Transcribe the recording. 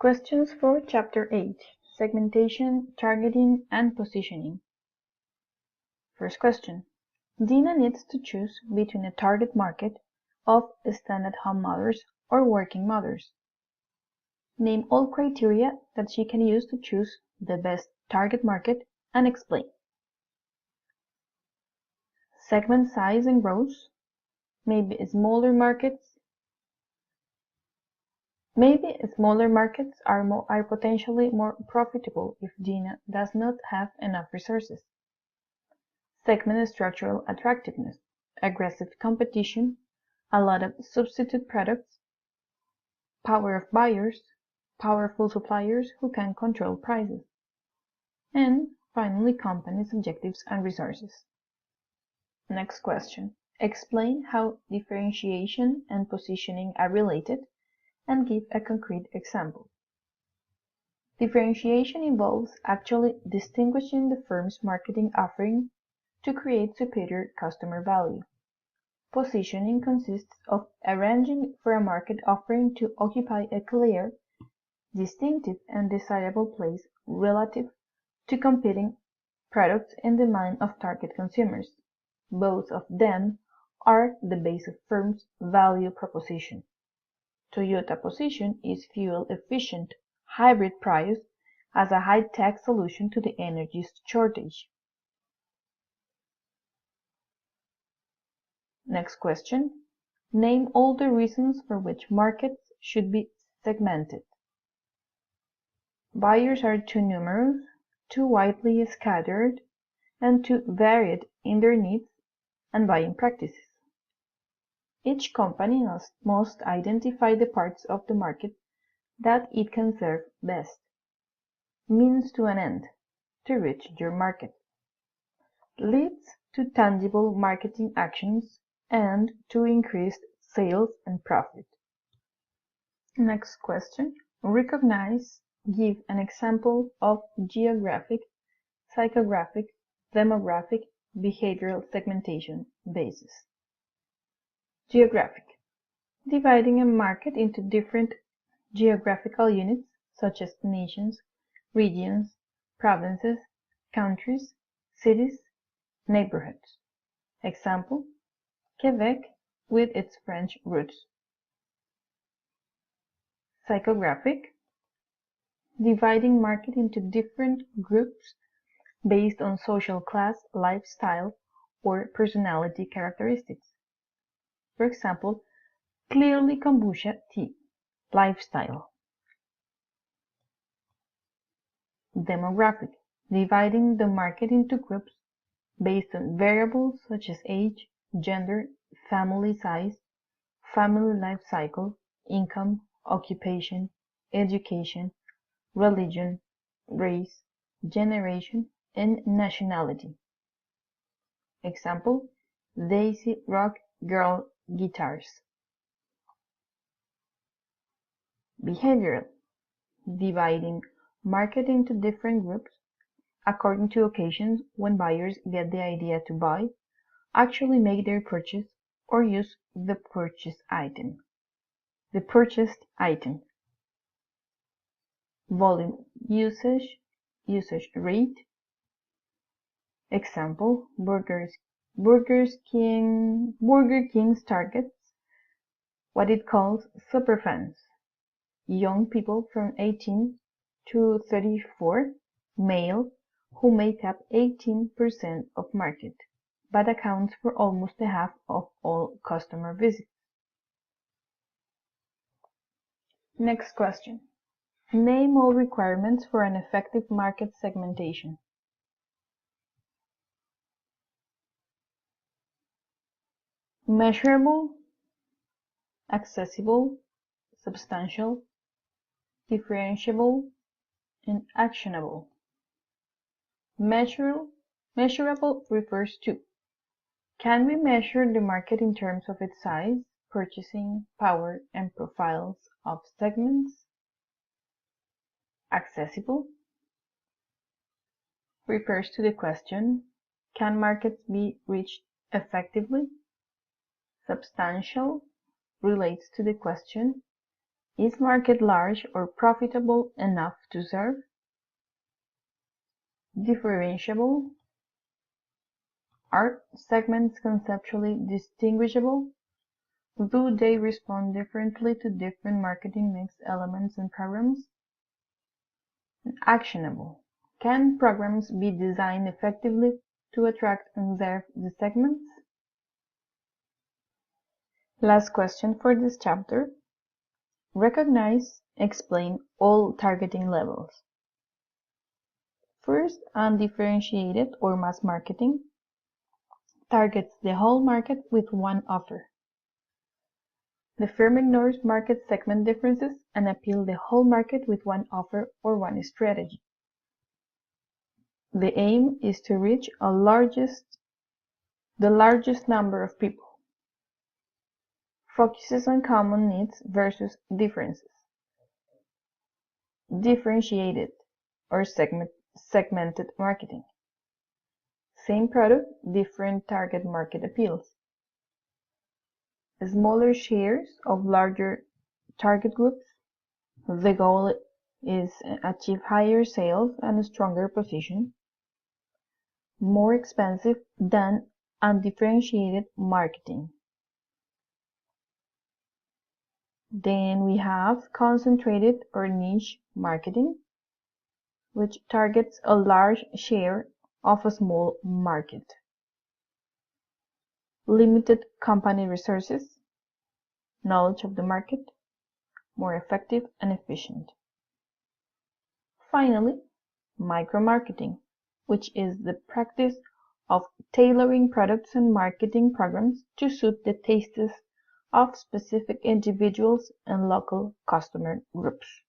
Questions for Chapter 8: Segmentation, Targeting, and Positioning. First question. Dina needs to choose between a target market of stay-at-home mothers or working mothers. Name all criteria that she can use to choose the best target market and explain. Segment size and growth. Maybe smaller markets are potentially more profitable if Dina does not have enough resources. Segment structural attractiveness, aggressive competition, a lot of substitute products, power of buyers, powerful suppliers who can control prices, and finally company's objectives and resources. Next question. Explain how differentiation and positioning are related and give a concrete example. Differentiation involves actually distinguishing the firm's marketing offering to create superior customer value. Positioning consists of arranging for a market offering to occupy a clear, distinctive, and desirable place relative to competing products in the mind of target consumers. Both of them are the base of firm's value proposition. Toyota position is fuel-efficient hybrid Prius as a high-tech solution to the energy shortage. Next question. Name all the reasons for which markets should be segmented. Buyers are too numerous, too widely scattered, and too varied in their needs and buying practices. Each company must identify the parts of the market that it can serve best. Means to an end, to reach your market. Leads to tangible marketing actions and to increased sales and profit. Next question. Recognize, give an example of geographic, psychographic, demographic, behavioral segmentation basis. Geographic. Dividing a market into different geographical units such as nations, regions, provinces, countries, cities, neighborhoods. Example, Quebec with its French roots. Psychographic. Dividing market into different groups based on social class, lifestyle, or personality characteristics. For example, clearly kombucha tea, lifestyle. Demographic. Dividing the market into groups based on variables such as age, gender, family size, family life cycle, income, occupation, education, religion, race, generation, and nationality. Example, Daisy Rock Girl guitars. Behavioral. Dividing market into different groups according to occasions when buyers get the idea to buy, actually make their purchase, or use the purchased item. The purchased item. Volume usage rate. Example, Burger King's targets what it calls superfans, young people from 18 to 34, male, who make up 18% of market, but accounts for almost half of all customer visits. Next question. Name all requirements for an effective market segmentation. Measurable, accessible, substantial, differentiable, and actionable. Measurable refers to: can we measure the market in terms of its size, purchasing power, and profiles of segments? Accessible refers to the question, can markets be reached effectively? Substantial relates to the question, Is market large or profitable enough to serve? Differentiable? Are segments conceptually distinguishable? Do they respond differently to different marketing mix elements and programs? Actionable. Can programs be designed effectively to attract and serve the segments? Last question for this chapter. Recognize, explain all targeting levels. First, undifferentiated or mass marketing targets the whole market with one offer. The firm ignores market segment differences and appeals the whole market with one offer or one strategy. The aim is to reach the largest number of people. Focuses on common needs versus differences. Differentiated or segmented marketing. Same product, different target market appeals. Smaller shares of larger target groups. The goal is achieve higher sales and a stronger position. More expensive than undifferentiated marketing. Then we have concentrated or niche marketing, which targets a large share of a small market. Limited company resources, knowledge of the market, more effective and efficient. Finally, micro-marketing, which is the practice of tailoring products and marketing programs to suit the tastes of specific individuals and local customer groups.